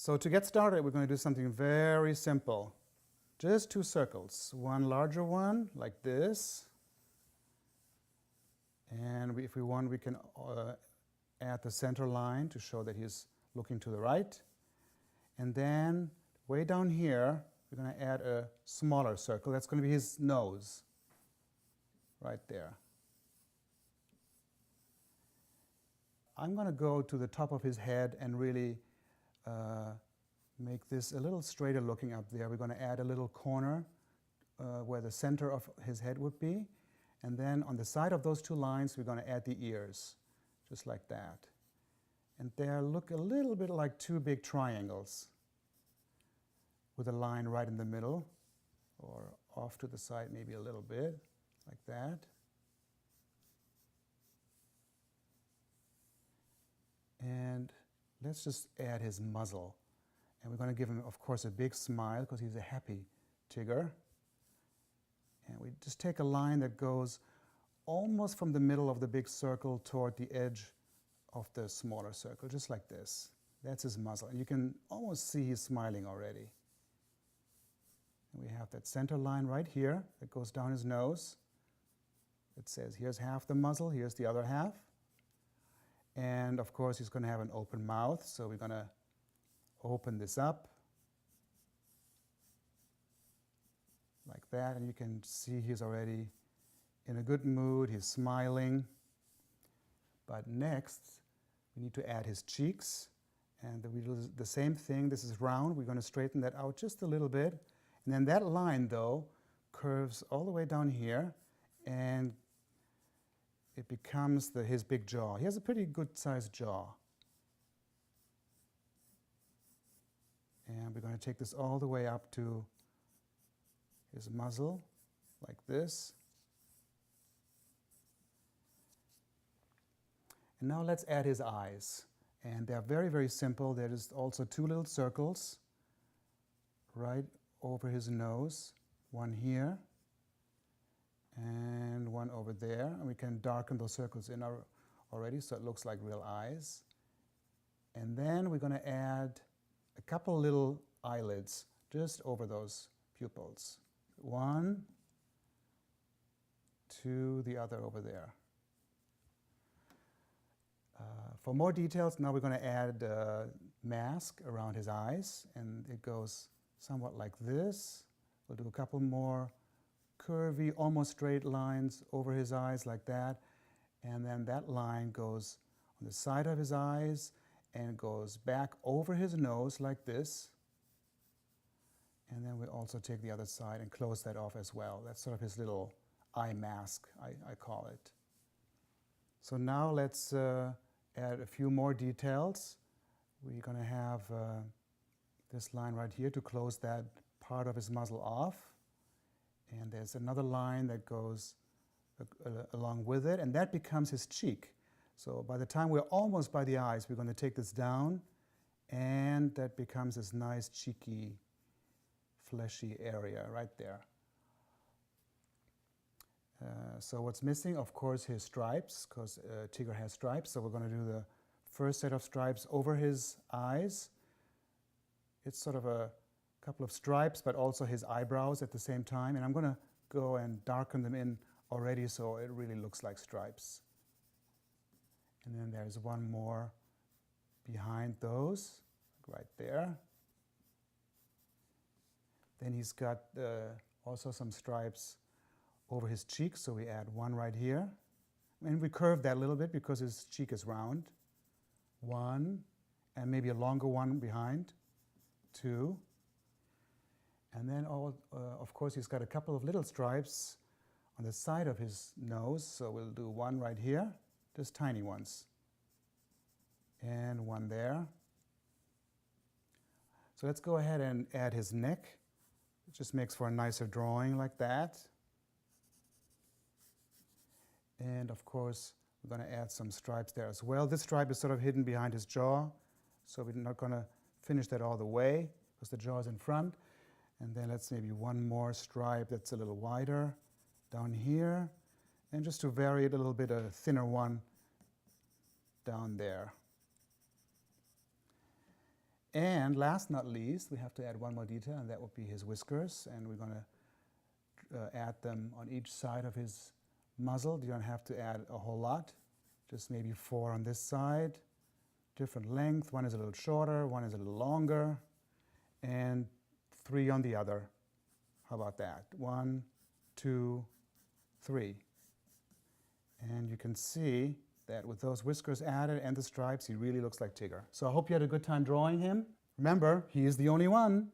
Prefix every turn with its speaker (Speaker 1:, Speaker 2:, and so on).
Speaker 1: So to get started, we're going to do something very simple. Just two circles, one larger one like this, and if we want, we can add the center line to show that he's looking to the right. And then way down here, we're going to add a smaller circle. That's going to be his nose, right there. I'm going to go to the top of his head and really make this a little straighter looking up there. We're going to add a little corner where the center of his head would be. And then on the side of those two lines, we're going to add the ears, just like that. And they look a little bit like two big triangles with a line right in the middle, or off to the side maybe a little bit, like that. And let's just add his muzzle. And we're going to give him, of course, a big smile because he's a happy Tigger. And we just take a line that goes almost from the middle of the big circle toward the edge of the smaller circle, just like this. That's his muzzle. And you can almost see he's smiling already. And we have that center line right here that goes down his nose. It says, here's half the muzzle, here's the other half. And of course, he's going to have an open mouth, so we're going to open this up like that, and you can see he's already in a good mood, he's smiling. But next, we need to add his cheeks, and we do the same thing. This is round, we're going to straighten that out just a little bit. And then that line, though, curves all the way down here, and it becomes his big jaw. He has a pretty good-sized jaw. And we're going to take this all the way up to his muzzle, like this. And now let's add his eyes. And they're very, very simple. There is also two little circles right over his nose, one here and one over there. And we can darken those circles in already so it looks like real eyes. And then we're going to add a couple little eyelids just over those pupils. One, two, the other over there. For more details, now we're going to add a mask around his eyes, and it goes somewhat like this. We'll do a couple more curvy, almost straight lines over his eyes like that, and then that line goes on the side of his eyes and goes back over his nose like this. And then we also take the other side and close that off as well. That's sort of his little eye mask, I call it. So now let's add a few more details. We're going to have this line right here to close that part of his muzzle off. And there's another line that goes along with it, and that becomes his cheek. So by the time we're almost by the eyes, we're going to take this down, and that becomes this nice cheeky, fleshy area right there. So what's missing, of course, his stripes, because Tigger has stripes. So we're going to do the first set of stripes over his eyes. It's sort of a couple of stripes, but also his eyebrows at the same time. And I'm going to go and darken them in already so it really looks like stripes. And then there's one more behind those, right there. Then he's got also some stripes over his cheeks, so we add one right here. And we curve that a little bit because his cheek is round. One, and maybe a longer one behind. Two. And then, of course, he's got a couple of little stripes on the side of his nose, so we'll do one right here. Just tiny ones. And one there. So let's go ahead and add his neck. It just makes for a nicer drawing like that. And of course, we're going to add some stripes there as well. This stripe is sort of hidden behind his jaw, so we're not going to finish that all the way because the jaw is in front. And then let's maybe one more stripe that's a little wider down here. And just to vary it a little bit, a thinner one down there. And last not least, we have to add one more detail, and that would be his whiskers. And we're going to add them on each side of his muzzle. You don't have to add a whole lot, just maybe 4 on this side. Different length. One is a little shorter, one is a little longer, and 3 on the other. How about that? 1, 2, 3. And you can see that with those whiskers added and the stripes, he really looks like Tigger. So I hope you had a good time drawing him. Remember, he is the only one.